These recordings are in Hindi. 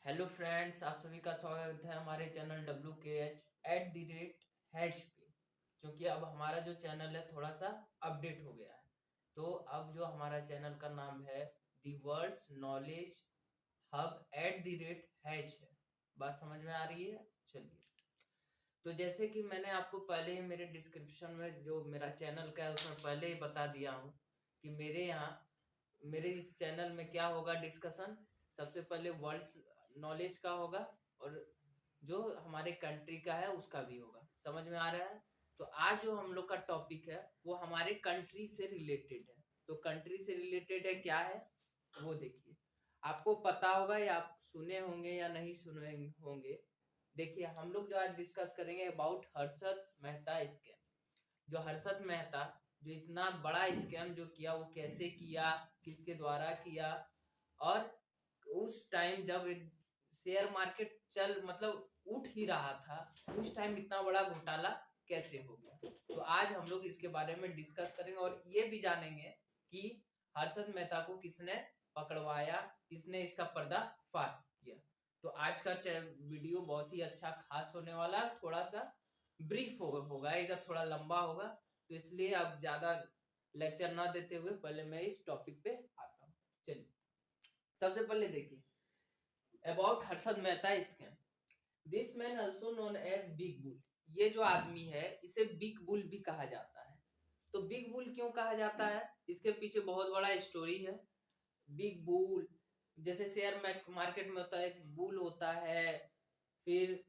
हेलो फ्रेंड्स, आप सभी का स्वागत है हमारे चैनल WKH पे। क्योंकि अब हमारा जो चैनल है थोड़ा सा अपडेट हो गया है, तो अब जो हमारा चैनल का नाम है the world's knowledge hub @H है। बात समझ में आ रही है? चलिए, तो जैसे कि मैंने आपको पहले ही मेरे डिस्क्रिप्शन में जो मेरा चैनल का है उसमें पहले ही बता दिया हूँ कि मेरे इस चैनल में क्या होगा डिस्कशन। सबसे पहले वर्ल्ड्स नॉलेज का होगा और जो हमारे कंट्री का है उसका भी होगा। समझ में आ रहा है? तो आज जो हम लोग का टॉपिक है वो हमारे कंट्री से रिलेटेड है। तो कंट्री से रिलेटेड है क्या है वो देखिए। आपको पता होगा या आप सुने होंगे या नहीं सुने होंगे। देखिए, हम लोग जो आज डिस्कस करेंगे अबाउट हर्षद मेहता स्कैम। जो हर्षद मेहता जो इतना बड़ा स्कैम जो किया वो कैसे किया, किसके द्वारा किया, और उस टाइम जब एक शेयर मार्केट चल मतलब उठ ही रहा था उस टाइम इतना बड़ा घोटाला कैसे हो गया। तो आज हम लोग इसके बारे में डिस्कस करेंगे और ये भी जानेंगे कि हर्षद मेहता को किसने पकड़वाया, किसने इसका पर्दाफाश किया। तो आज का वीडियो बहुत ही अच्छा खास होने वाला, थोड़ा सा ब्रीफ होगा, ये जब थोड़ा लंबा होगा, तो इसलिए अब ज्यादा लेक्चर ना देते हुए पहले मैं इस टॉपिक पे आता हूँ। चलिए, सबसे पहले देखिए about Harshad Mehta scam. This man also known as big bull. ये जो आदमी है इसे बिग बुल भी कहा जाता है। तो बिग बुल क्यों कहा जाता है, इसके पीछे बहुत बड़ा स्टोरी है। बिग बुल जैसे शेयर मार्केट में होता है, एक बुल होता है, फिर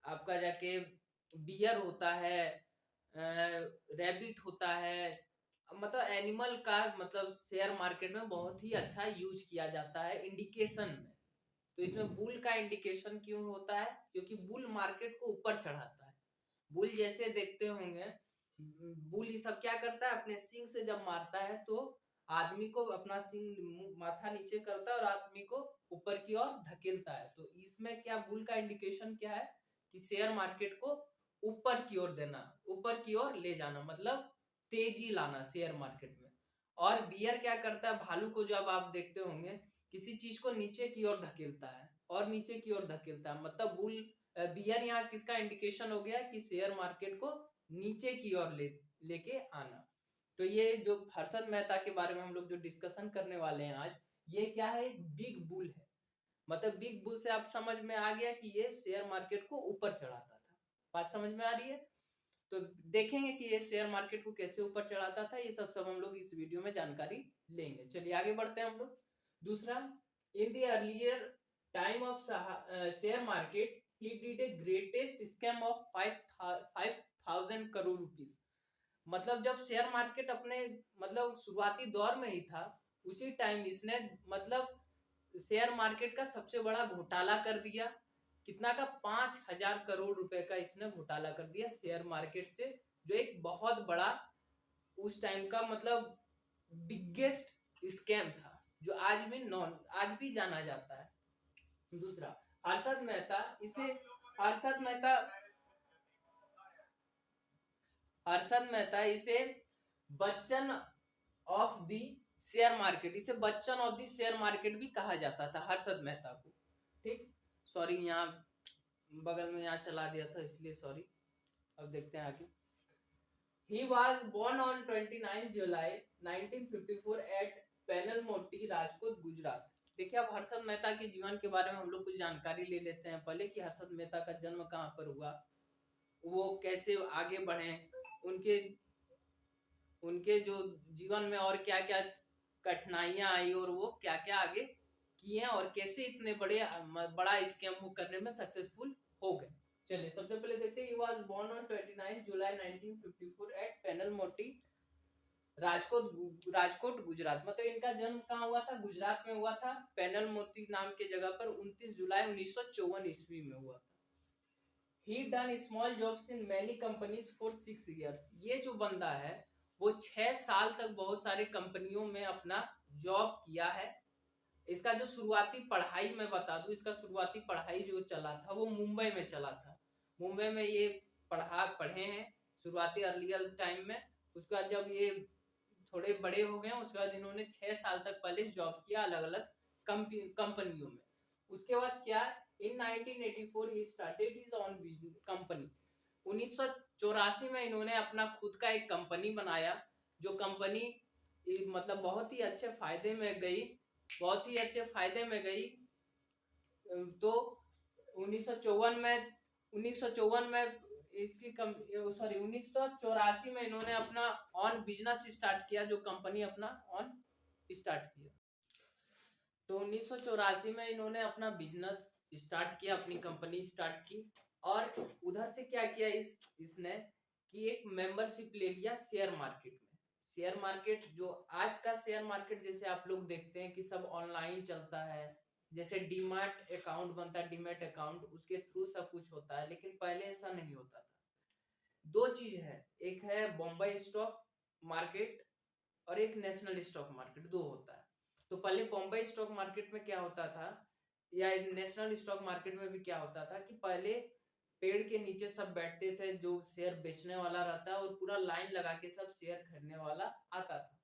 आपका जाके बियर होता है, रैबिट होता है। मतलब एनिमल का मतलब शेयर मार्केट में बहुत ही अच्छा यूज किया जाता है इंडिकेशन में। तो इसमें बुल का इंडिकेशन क्यों होता है? क्योंकि बुल मार्केट को ऊपर चढ़ाता है। बुल जैसे देखते होंगे, बुल ये सब क्या करता है, अपने सिंग से जब मारता है तो आदमी को अपना सिंग माथा नीचे करता है और आदमी को ऊपर की ओर धकेलता है। तो इसमें क्या बुल का इंडिकेशन क्या है कि शेयर मार्केट को ऊपर की ओर देना, ऊपर की ओर ले जाना, मतलब तेजी लाना शेयर मार्केट में। और बियर क्या करता है, भालू को जब आप देखते होंगे किसी चीज को नीचे की ओर धकेलता है और नीचे की ओर धकेलता है, मतलब बुल बियर यहाँ किसका इंडिकेशन हो गया कि शेयर मार्केट को नीचे की ओर लेके आना। तो ये जो हर्षद मेहता के बारे में हम लोग जो डिस्कशन करने वाले हैं आज, ये क्या है, एक बिग बुल है। मतलब बिग बुल से आप समझ में आ गया कि ये शेयर मार्केट को ऊपर चढ़ाता था। बात समझ में आ रही है? तो देखेंगे कि ये शेयर मार्केट को कैसे ऊपर चढ़ाता था, ये सब हम लोग इस वीडियो में जानकारी लेंगे। चलिए आगे बढ़ते हैं हम लोग। दूसरा, in the earlier time of share market he did a greatest scam of 5,000 crore rupees. मतलब जब शेयर मार्केट अपने मतलब शुरुआती दौर में ही था उसी टाइम इसने मतलब शेयर मार्केट का सबसे बड़ा घोटाला कर दिया। कितना का? 5,000 करोड़ रुपए का इसने घोटाला कर दिया शेयर मार्केट से, जो एक बहुत बड़ा उस टाइम का मतलब बिगेस्ट स्कैम था, जो आज भी जाना जाता है। दूसरा, हर्षद मेहता इसे हर्षद मेहता हर्षद मेहता इसे Bachchan of the share market, इसे Bachchan of the share market भी कहा जाता था हर्षद मेहता को। ठीक, सॉरी यहाँ बगल में यहाँ चला दिया था इसलिए सॉरी। अब देखते हैं आगे। He was born on 29 July 1954 at पेनलमोटी, Rajkot, Gujarat. देखिए, अब हर्षद मेहता के जीवन के बारे में हम लोग कुछ जानकारी ले लेते हैं पहले कि हर्षद मेहता का जन्म कहाँ पर हुआ, वो कैसे आगे बढ़े, उनके उनके जो जीवन में और क्या क्या कठिनाइयां आई और वो क्या क्या आगे किए और कैसे इतने बड़ा स्कैम वो करने में सक्सेसफुल हो गए। चलिए, सबसे पहले देखते हैं। he was born on 29 July 1954 at पेनलमोटी, Rajkot, Gujarat. मतलब इनका जन्म कहाँ हुआ था? गुजरात में हुआ था, पेनलमोती नाम के जगह पर 29 जुलाई 1954 ईस्वी में हुआ था। He done small jobs in many companies for 6 years। ये जो बंदा है वो 6 साल तक बहुत सारे कंपनियों में अपना जॉब किया है। इसका जो शुरुआती पढ़ाई मैं बता दूं, इसका शुरुआती पढ़ाई जो चला था वो मुंबई में चला था। मुंबई में ये पढ़े हैं शुरुआती अर्लियर टाइम में। उसके बाद जब ये थोड़े बड़े हो गए उसके बाद इन्होंने 6 साल तक पहले जॉब किया अलग अलग कंपनियों में। उसके बाद क्या, इन 1984 he started his on company. 1984 में इन्होंने अपना खुद का एक कंपनी बनाया, जो कंपनी मतलब बहुत ही अच्छे फायदे में गई, बहुत ही अच्छे फायदे में गई। तो 1954 में 1954 में इसकी सॉरी 1984 में इन्होंने अपना ऑन बिजनेस स्टार्ट किया, जो कंपनी अपना ऑन स्टार्ट किया। तो 1984 में इन्होंने अपना बिजनेस स्टार्ट किया, अपनी कंपनी स्टार्ट की। और उधर से क्या किया इसने कि एक मेंबरशिप ले लिया शेयर मार्केट में। शेयर मार्केट जो आज का शेयर मार्केट जैसे आप लोग देखते हैं कि सब ऑनलाइन चलता है, जैसे डीमैट अकाउंट बनता है, डीमैट अकाउंट उसके थ्रू सब कुछ होता है, लेकिन पहले ऐसा नहीं होता था। दो चीज है, एक है बॉम्बे स्टॉक मार्केट और एक नेशनल स्टॉक मार्केट, दो होता है। तो पहले बॉम्बे स्टॉक मार्केट में क्या होता था, या नेशनल स्टॉक मार्केट में भी क्या होता था कि पहले पेड़ के नीचे सब बैठते थे, जो शेयर बेचने वाला रहता है, और पूरा लाइन लगा के सब शेयर खरीदने वाला आता था।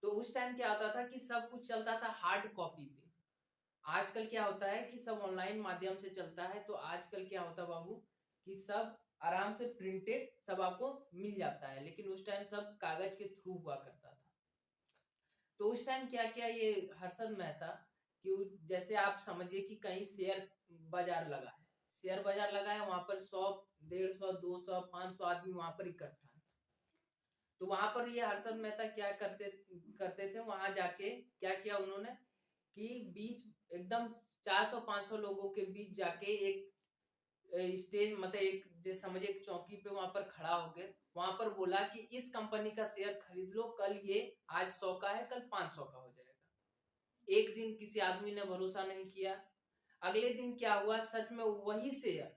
तो उस टाइम क्या होता था कि सब कुछ चलता था हार्ड कॉपी पे। आजकल क्या होता है कि सब ऑनलाइन माध्यम से चलता है। तो आजकल क्या होता है बाबू कि सब आराम से प्रिंटेड सब आपको मिल जाता है, लेकिन उस टाइम सब कागज के थ्रू हुआ करता था। तो उस टाइम क्या किया ये हर्षद मेहता कि जैसे आप समझिए कि कहीं शेयर बाजार लगा है, शेयर बाजार लगा है, वहां पर 100, 150, 200, 500 आदमी वहां पर इकट्ठा है। तो वहां पर ये हर्षद मेहता क्या करते करते थे, वहां जाके क्या किया उन्होंने कि बीच एकदम 400-500 लोगों के बीच जाके एक स्टेज मतलब एक जैसे समझे एक चौकी पे वहां पर खड़ा हो गए, वहां पर बोला कि इस कंपनी का शेयर खरीद लो, कल ये आज 100 का है, कल 500 का हो जाएगा। एक दिन किसी आदमी ने भरोसा नहीं किया। अगले दिन क्या हुआ, सच में वही शेयर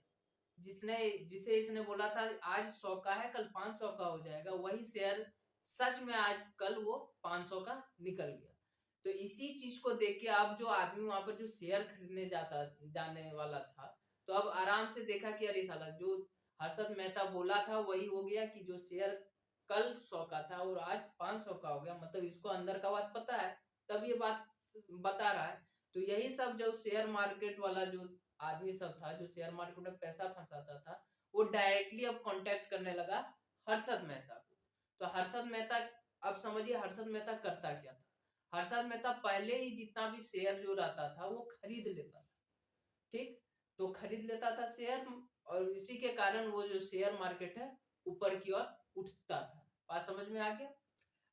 जिसे इसने बोला था आज 100 का है, कल 500 का हो जाएगा, वही शेयर सच में आज कल वो 500 का निकल गया। तो इसी चीज को देख के अब जो आदमी वहां पर जो शेयर खरीदने जाने वाला था, तो अब आराम से देखा कि अरे साला जो हर्षद मेहता बोला था वही हो गया, कि जो शेयर कल 100 का था और आज 500 का हो गया, मतलब इसको अंदर का बात पता है, तब ये बात बता रहा है। तो यही सब जो शेयर मार्केट वाला जो आदमी सब था, जो शेयर मार्केट में पैसा फंसाता था, वो डायरेक्टली अब कांटेक्ट करने लगा हर्षद मेहता को। तो हर्षद मेहता, अब समझिए हर्षद मेहता करता क्या था। हर्षद मेहता पहले ही जितना भी शेयर जो रहता था वो खरीद लेता था, ठीक। तो खरीद लेता था शेयर, और इसी के कारण वो जो शेयर मार्केट है ऊपर की ओर उठता था। बात समझ में आ गया।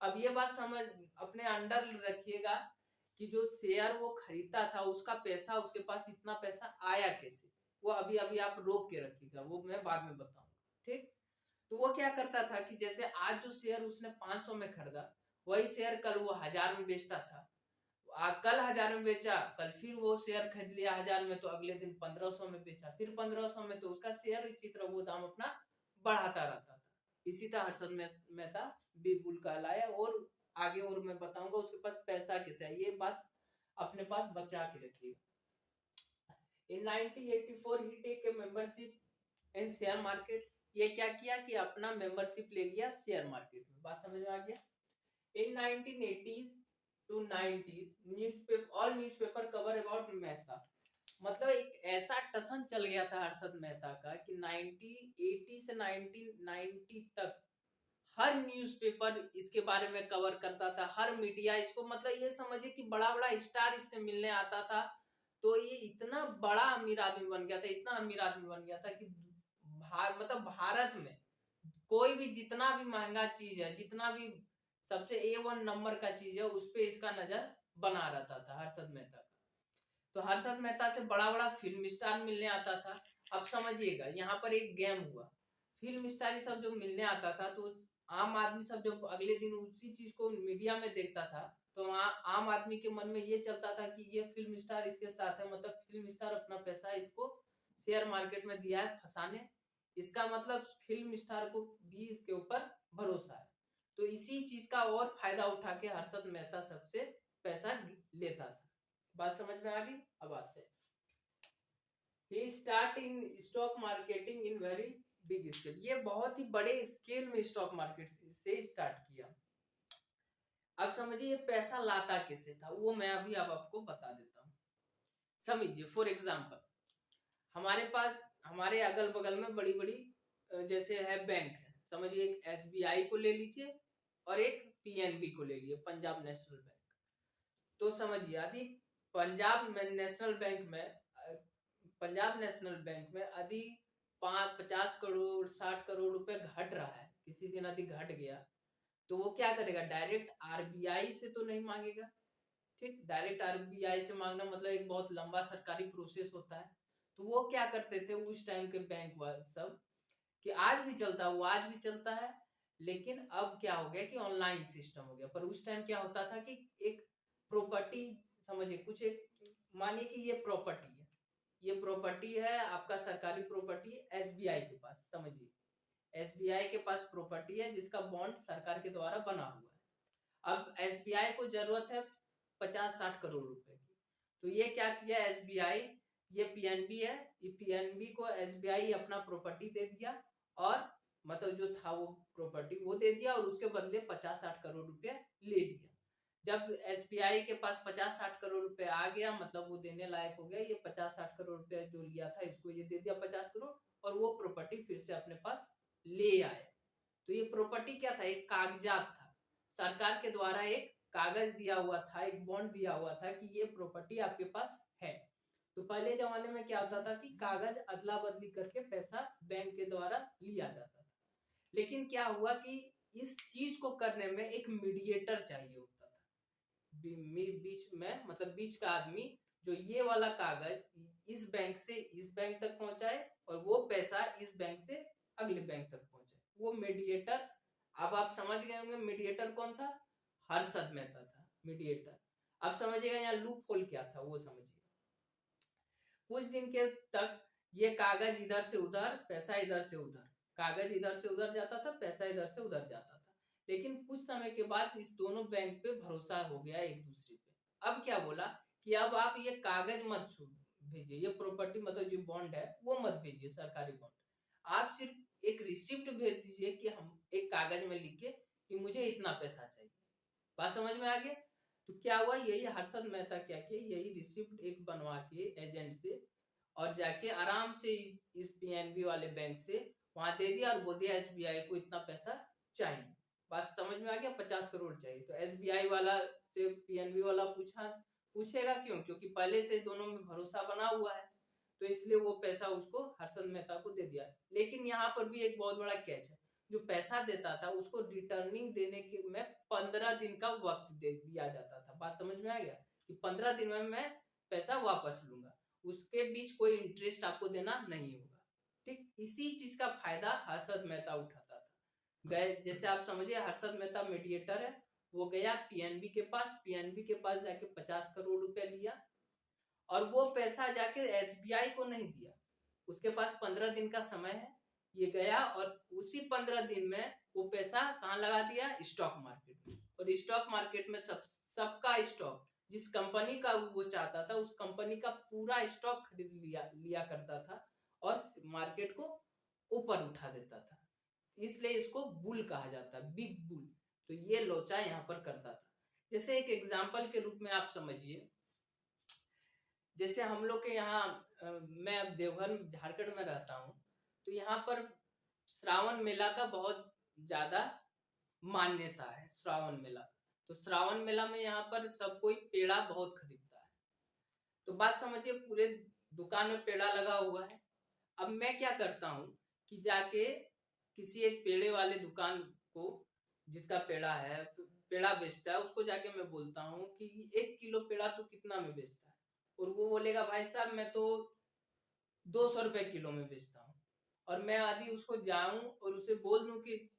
अब ये बात समझ अपने अंडर रखिएगा कि जो शेयर वो खरीदता था उसका पैसा उसके पास इतना पैसा आया कैसे, वो अभी अभी आप रोक के रखिएगा, वो मैं बाद में बताऊंगा, ठीक। तो वो क्या करता था कि जैसे आज जो शेयर उसने 500 में खरीदा, वही शेयर कल वो 1000 में बेचता था। कल 1000 में बेचा, कल फिर वो शेयर खरीद लिया 1000 में, तो अगले दिन 1500 में बेचा, फिर 1500 में, तो उसका शेयर इसी तरह वो दाम अपना बढ़ाता रहता था। इसी तरह हर्षद मेहता बिल्कुल कहलाया। और आगे और मैं बताऊंगा उसके पास पैसा कैसे है, ये बात अपने पास बचा के रखिएगा। In 1984 he take a membership in share market. ये क्या किया कि अपना मेंबरशिप ले लिया शेयर मार्केट में। बात समझ में आ गया। इन 1980s to 90s newspaper, all newspaper cover about Mehta. मतलब एक ऐसा टसन चल गया था हर्षद मेहता का कि 1980 से 1990 तक हर न्यूज़पेपर इसके बारे में कवर करता था, हर मीडिया इसको, मतलब ये समझिए कि बड़ा बड़ा स्टार इससे मिलने आता था। तो ये इतना बड़ा अमीर आदमी बन गया था, इतना अमीर आदमी बन गया था कि मतलब भारत में कोई भी जितना भी महंगा चीज है, जितना भी सबसे A1 नंबर का चीज है, उस पे इसका नजर बना रहता था हर्षद मेहता का। तो हर्षद मेहता से बड़ा बड़ा फिल्म स्टार मिलने आता था। अब समझिएगा यहाँ पर एक गेम हुआ, फिल्म स्टार सब जो मिलने आता था, तो आम आदमी सब जब अगले दिन उसी चीज को मीडिया में देखता था, तो वहाँ आम आदमी के मन में ये चलता था कि ये फिल्म स्टार इसके साथ है, मतलब फिल्म स्टार अपना पैसा इसको शेयर मार्केट में दिया है फंसाने, इसका मतलब फिल्म स्टार को भी इसके ऊपर भरोसा है। तो इसी चीज का और फायदा उठा के हर्षद मेहता सबसे पैसा लेता था। बात समझ में आ गई। अब आते हैं, he start in stock marketing in very big scale. ये बहुत ही बड़े स्केल में स्टॉक मार्केट से स्टार्ट किया। अब समझिए ये पैसा लाता कैसे था, वो मैं अभी अब आपको बता देता हूँ। समझिए फॉर एग्जाम्पल हमारे पास हमारे अगल बगल में बड़ी बड़ी जैसे है बैंक है, समझिए एक एसबीआई को ले लीजिए और एक पीएनबी को ले लीजिए, पंजाब नेशनल बैंक। तो समझिए यदि पंजाब नेशनल बैंक में यदि 50 करोड़ 60 करोड़ रुपए घट रहा है, किसी दिन यदि घट गया, तो वो क्या करेगा, डायरेक्ट आरबीआई से तो नहीं मांगेगा। ठीक, डायरेक्ट आरबीआई से मांगना मतलब एक बहुत लंबा सरकारी प्रोसेस होता है। तो वो क्या करते थे उस टाइम के बैंक सब, कि आज भी चलता है, वो आज भी चलता है, लेकिन अब क्या हो गया कि ऑनलाइन सिस्टम हो गया। पर उस टाइम क्या होता था कि एक प्रॉपर्टी, समझिए कुछ एक मानिए कि ये प्रॉपर्टी है आपका, सरकारी प्रॉपर्टी एसबीआई के पास, समझिए एसबीआई के पास प्रॉपर्टी है जिसका बॉन्ड सरकार के द्वारा बना हुआ है। अब एसबीआई को जरूरत है 50-60 करोड़ रुपए की, तो ये क्या किया एसबीआई, ये पीएनबी है, ये पीएनबी को एसबीआई अपना प्रॉपर्टी दे दिया, और मतलब जो था वो प्रॉपर्टी वो दे दिया, और उसके बदले 50-60 करोड़ रुपए ले लिया। जब एसबीआई के पास 50-60 करोड़ रुपए आ गया, मतलब वो देने लायक हो गया, ये 50-60 करोड़ रुपए जो लिया था इसको ये दे दिया 50 करोड़, और वो प्रॉपर्टी फिर से अपने पास ले आया। तो ये प्रॉपर्टी क्या था, एक कागजात था, सरकार के द्वारा एक कागज दिया हुआ था, एक बॉन्ड दिया हुआ था कि ये प्रॉपर्टी आपके पास है। तो पहले जमाने में क्या होता था कि कागज अदला बदली करके पैसा बैंक के द्वारा लिया जाता था। लेकिन क्या हुआ कि इस चीज को करने में एक मीडिएटर चाहिए होता था, बीच में, मतलब बीच का आदमी जो ये वाला कागज इस बैंक से इस बैंक तक पहुंचाए, और वो पैसा इस बैंक से अगले बैंक तक पहुंचाए, वो मीडिएटर। अब आप समझ गए होंगे मीडिएटर कौन था, हर्षद मेहता था मीडिएटर। अब समझिएगा यहाँ लूप होल क्या था वो समझिए। कुछ दिन के तक ये कागज इधर से उधर, पैसा इधर से उधर, कागज इधर से उधर जाता था, पैसा इधर से उधर जाता था। लेकिन कुछ समय के बाद इस दोनों बैंक पे भरोसा हो गया एक दूसरे पे। अब क्या बोला कि अब आप ये कागज मत भेजिए, ये प्रॉपर्टी मतलब जो बॉन्ड है वो मत भेजिए, सरकारी बॉन्ड, आप सिर्फ एक रिसिप्ट भेज दीजिए कि हम एक कागज में लिख के कि मुझे इतना पैसा चाहिए। बात समझ में आ गया। तो क्या हुआ, यही हर्षद मेहता क्या किया, यही रिसिप्ट एक बनवा के एजेंट से, और जाके आराम से इस पीएनबी वाले बैंक से वहां दे दिया, और बोल दिया एसबीआई को इतना पैसा चाहिए। बात समझ में आ गया, 50 करोड़ चाहिए। तो एसबीआई वाला से पीएनबी वाला पूछेगा क्यों, क्योंकि पहले से दोनों में भरोसा बना हुआ है, तो इसलिए वो पैसा उसको हर्षद मेहता को दे दिया। लेकिन यहाँ पर भी एक बहुत बड़ा कैच है, जो पैसा देता था उसको रिटर्निंग देने के में 15 दिन का वक्त दे दिया जाता था। बात समझ में आ गया कि 15 दिन में मैं पैसा वापस लूंगा, उसके बीच कोई इंटरेस्ट आपको देना नहीं होगा। ठीक, इसी चीज का फायदा हर्षद मेहता उठाता था। गए, जैसे आप समझिए हर्षद मेहता मीडिएटर है, वो गया पीएनबी के पास, पीएनबी के पास जाके 50 करोड़ रुपए लिया, और वो पैसा जाके एसबीआई को नहीं दिया, उसके पास 15 दिन का समय है, ये गया और उसी 15 दिन में वो पैसा कहाँ लगा दिया, स्टॉक मार्केट में। और स्टॉक मार्केट में सबका स्टॉक, जिस कंपनी का वो चाहता था उस कंपनी का पूरा स्टॉक खरीद लिया करता था, और मार्केट को ऊपर उठा देता था, इसलिए इसको बुल कहा जाता है, बिग बुल। तो ये लोचा यहाँ पर करता था। जैसे एक एग्जाम्पल के रूप में आप समझिए, जैसे हम लोग के यहाँ मैं अब देवघर झारखंड में रहता हूँ, तो यहाँ पर श्रावण मेला का बहुत ज्यादा मान्यता है, श्रावण मेला। तो श्रावण मेला में यहाँ पर सब कोई पेड़ा बहुत खरीदता है। तो बात समझिए, पूरे दुकान में पेड़ा लगा हुआ है। अब मैं क्या करता हूँ कि जाके किसी एक पेड़े वाले दुकान को, जिसका पेड़ा है, पेड़ा बेचता है, उसको जाके मैं बोलता हूँ कि 1 किलो पेड़ा तो कितना में बेचता है, और वो बोलेगा भाई साहब मैं तो 200 रुपए किलो में बेचता हूँ। और मैं यदि उसको जाऊं और उसे बोल दूं कि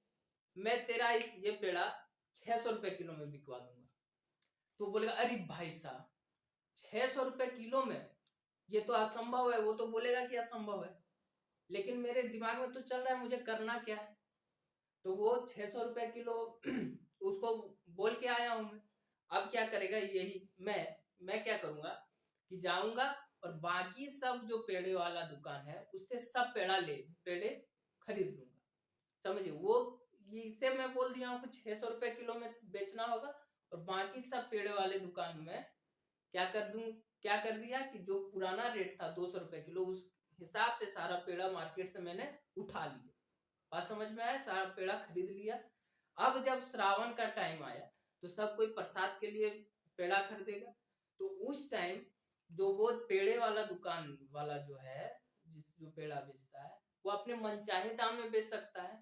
मैं तेरा ये पेड़ा 600 रुपए किलो में बिकवा दूंगा, तो बोलेगा अरे भाई साहब 600 रुपए किलो में, ये तो असंभव है। वो तो बोलेगा कि असंभव है, लेकिन मेरे दिमाग में तो चल रहा है मुझे करना क्या है। तो वो 600 रुपए किलो उसको बोल के आया हूं मैं। अब क्या करेगा, यही मैं क्या करूंगा कि जाऊंगा और बाकी सब जो पेड़े वाला दुकान है उससे सब पेड़े खरीद लूंगा। समझिए, वो इसे मैं बोल दिया हूँ कि 600 रुपए किलो में बेचना होगा, और बाकी सब पेड़े वाले दुकान में क्या कर दूं, क्या कर दिया कि जो पुराना रेट था 200 रुपए किलो, उस हिसाब से सारा पेड़ा मार्केट से मैंने उठा लिया। बात समझ में आया? सारा पेड़ा खरीद लिया। अब जब श्रावण का टाइम आया तो सब कोई प्रसाद के लिए पेड़ा खरीदेगा। तो उस टाइम जो वो पेड़े वाला दुकान वाला जो है, जो पेड़ा बेचता है, वो अपने मनचाहे दाम में बेच सकता है।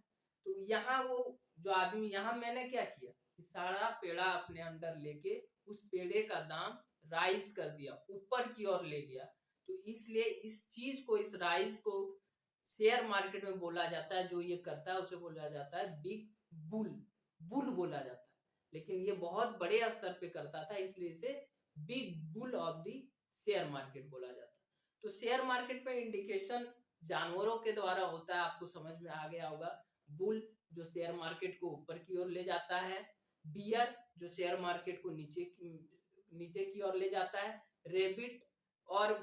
तो यहाँ वो जो आदमी, यहाँ मैंने क्या किया कि सारा पेड़ा अपने अंदर लेके उस पेड़े का दाम राइज कर दिया, ऊपर की ओर ले गया। तो इसलिए इस चीज को, इस राइज को शेयर मार्केट में बोला जाता है, जो ये करता है उसे बोला जाता है बिग बुल। बुल बोला जाता है, लेकिन ये बहुत बड़े स्तर पे करता था, इसलिए इसे big bull of the share market बोला जाता है। तो शेयर मार्केट में इंडिकेशन जानवरों के द्वारा होता है, आपको समझ में आ गया होगा। बुल जो शेयर मार्केट को ऊपर की ओर ले जाता है, बियर जो शेयर मार्केट को नीचे की ओर ले जाता है, रेबिट और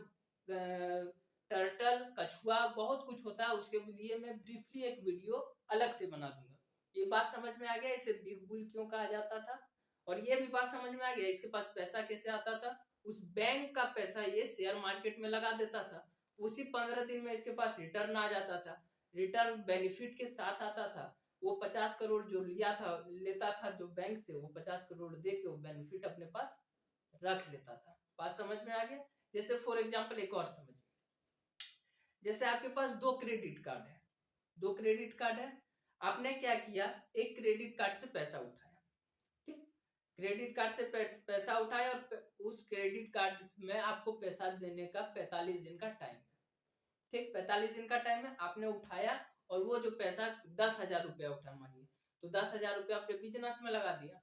टर्टल, कछुआ, बहुत कुछ होता है। उसके लिए मैं ब्रीफली एक वीडियो अलग से बना दूंगा। ये बात समझ में आ गया इसे बिग बुल क्यों कहा जाता था? और ये भी बात समझ में आ गया इसके पास पैसा कैसे आता था? उस बैंक का पैसा ये शेयर मार्केट में लगा देता था, उसी 15 दिन में इसके पास रिटर्न आ जाता था। रिटर्न बेनिफिट के साथ आता था। वो 50 करोड़ जो लिया था, लेता था जो बैंक से, वो 50 करोड़ दे के वो बेनिफिट अपने पास रख लेता था। बात समझ में आ गया? जैसे फॉर एग्जांपल एक और समझिए, जैसे आपके पास 2 क्रेडिट कार्ड है, 2 क्रेडिट कार्ड है। आपने क्या किया, एक क्रेडिट कार्ड से पैसा उठाया, ठीक, क्रेडिट कार्ड से पैसा उठाया और उस क्रेडिट कार्ड में आपको पैसा देने का 45 दिन का टाइम है, ठीक, 45 दिन का टाइम है। आपने उठाया और वो जो पैसा 10,000 रुपया उठा मानिए, तो 10,000 रुपया अपने बिजनेस में लगा दिया।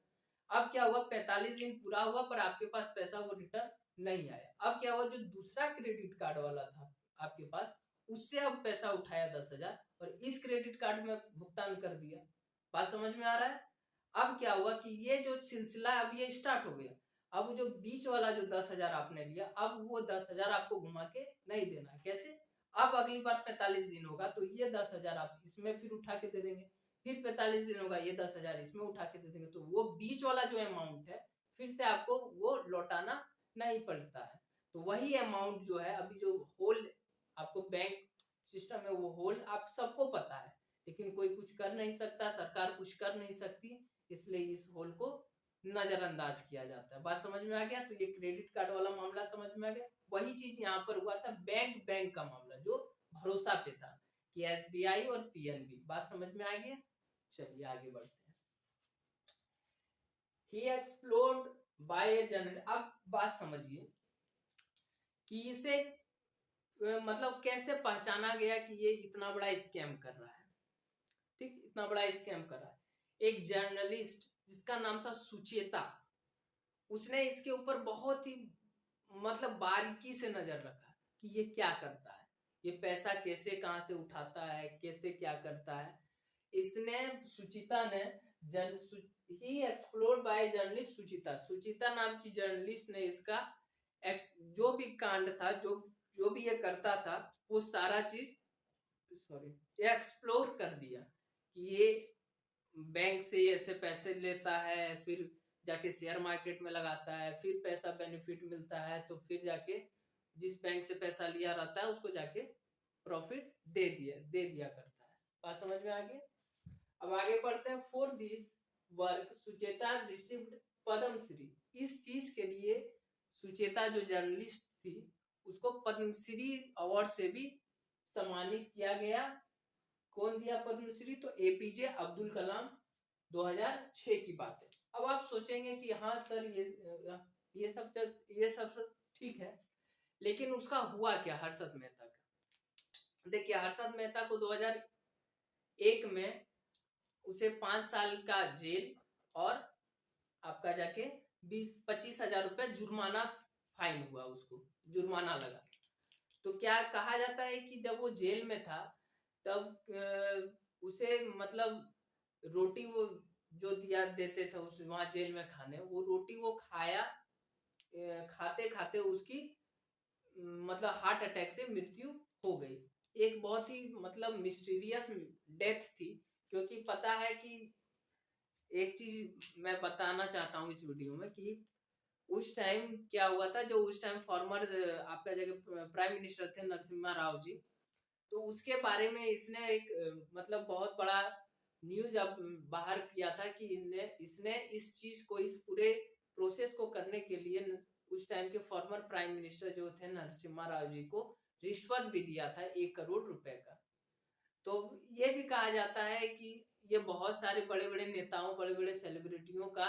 अब क्या हुआ, 45 दिन पूरा हुआ पर आपके पास पैसा वो रिटर्न नहीं आया। अब क्या हुआ, जो दूसरा क्रेडिट कार्ड वाला था आपके पास, उससे अब पैसा उठाया 10,000 और इस क्रेडिट कार्ड में भुगतान कर दिया। बात समझ में आ रहा है? अब क्या हुआ कि ये जो सिलसिला अब ये स्टार्ट हो गया। अब जो बीच वाला जो 10,000 आपने लिया, अब वो 10,000 आपको घुमा के नहीं देना। कैसे? अब अगली बार 45 दिन होगा तो ये 10,000 आप इसमें फिर उठा के दे देंगे, फिर 45 दिन होगा, ये 10,000 इसमें उठा के दे देंगे। तो वो बीच वाला जो अमाउंट है फिर से आपको वो लौटाना नहीं पड़ता है। तो वही अमाउंट जो है, अभी जो होल आपको बैंक सिस्टम है, वो होल आप सबको पता है, लेकिन कोई कुछ कर नहीं सकता, सरकार कुछ कर नहीं सकती, इसलिए इस होल को नजरअंदाज किया जाता है। बात समझ में आ गया? तो ये क्रेडिट कार्ड वाला मामला समझ में आ गया। वही चीज यहाँ पर हुआ था बैंक का मामला, जो भरोसा पे था कि एसबीआई और पीएनबी। बात समझ में आ गया? चलिए आगे बढ़ते हैं। ही एक्सप्लोर्ड बाय ए जर्नलिस्ट। अब बात समझिए कि इसे मतलब कैसे पहचाना गया कि ये इतना बड़ा स्कैम कर रहा है, ठीक, इतना बड़ा स्कैम कर रहा है। एक जर्नलिस्ट जिसका नाम था सुचेता, उसने इसके ऊपर बहुत ही मतलब बारीकी से नजर रखा कि ये क्या करता है, ये पैसा कैसे कहां से उठाता है, कैसे क्या करता है। इसने सुचिता ने ही एक्सप्लोर्ड बाय जर्नलिस्ट सुचिता, सुचिता नाम की जर्नलिस्ट ने इसका जो भी कांड था, जो भी ये करता था, वो सारा चीज एक्सप्लोर कर दिया कि ये बैंक से ऐसे पैसे लेता है, फिर जाके शेयर मार्केट में लगाता है, फिर पैसा बेनिफिट मिलता है, तो फिर जाके जिस बैंक से पैसा लिया रहता है उसको जाके प्रॉफिट दे दिया करता है। बात समझ में आ गई? अब आगे बढ़ते हैं। For this work Sucheta received Padmashri. इस चीज के लिए सुचेता जो जर्नलिस्ट थी, उसको पद्मश्री अवार्ड से भी सम्मानित किया गया। कौन दिया पद्मश्री? तो एपीजे अब्दुल कलाम, 2006 की बात है। अब आप सोचेंगे कि हाँ सर ये सब ठीक है, लेकिन उसका हुआ क्या हर्षद मेहता का? देखिए, हर्षद मेहता को 2001 में उसे 5 साल का जेल और आपका जाके 20-25 हजार रुपए जुर्माना फाइन हुआ, उसको जुर्माना लगा। तो क्या कहा जाता है कि जब वो जेल में था तब उसे मतलब रोटी वो जो दिया देते थे उस वहां जेल में खाने, वो रोटी वो खाया, खाते खाते उसकी मतलब हार्ट अटैक से मृत्यु हो गई। एक बहुत ही मतलब मिस्टीरियस डेथ थी, क्योंकि पता है कि एक चीज मैं बताना चाहता हूँ इस वीडियो में कि उस टाइम क्या हुआ था, जो उस टाइम फॉर्मर आपका जगह प्राइम मिनिस्टर थे नरसिम्हा राव जी, तो उसके बारे में इसने एक मतलब बहुत बड़ा न्यूज अब बाहर किया था कि इसने इस चीज को, इस पूरे प्रोसेस को करने के लिए उस टाइम के फॉर्मर प्राइम मिनिस्टर जो थे नरसिम्हा राव जी को रिश्वत भी दिया था 1 करोड़ रुपए का। तो ये भी कहा जाता है कि ये बहुत सारे बड़े बड़े नेताओं, बड़े बड़े सेलिब्रिटियों का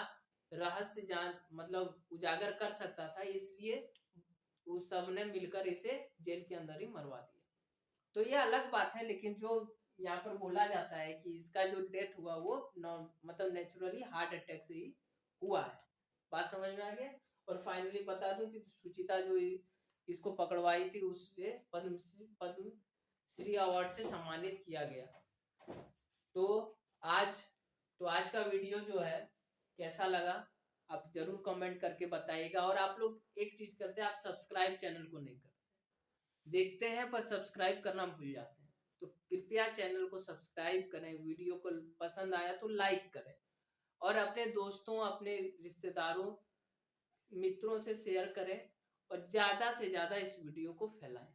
रहस्य जान मतलब उजागर कर सकता था, इसलिए उस सब ने मिलकर इसे जेल के अंदर ही मरवा दिया। तो ये अलग बात है, लेकिन जो यहाँ पर बोला जाता है कि इसका जो डेथ हुआ वो मतलब नेचुरली हार्ट अटैक से ही हुआ है। बात समझ में आ गया। और फाइनली बता दूं कि सुचिता जो इसको पकड़वाई थी उससे पद्म श्री अवार्ड से सम्मानित किया गया। तो आज आज का वीडियो जो है कैसा लगा आप जरूर कमेंट करके बताइएगा। और आप लोग एक चीज करते हैं, आप सब्सक्राइब चैनल को नहीं करते, देखते हैं पर सब्सक्राइब करना भूल जाते हैं। तो कृपया चैनल को सब्सक्राइब करें, वीडियो को पसंद आया तो लाइक करें, और अपने दोस्तों, अपने रिश्तेदारों, मित्रों से शेयर करें, और ज्यादा से ज्यादा इस वीडियो को फैलाएं।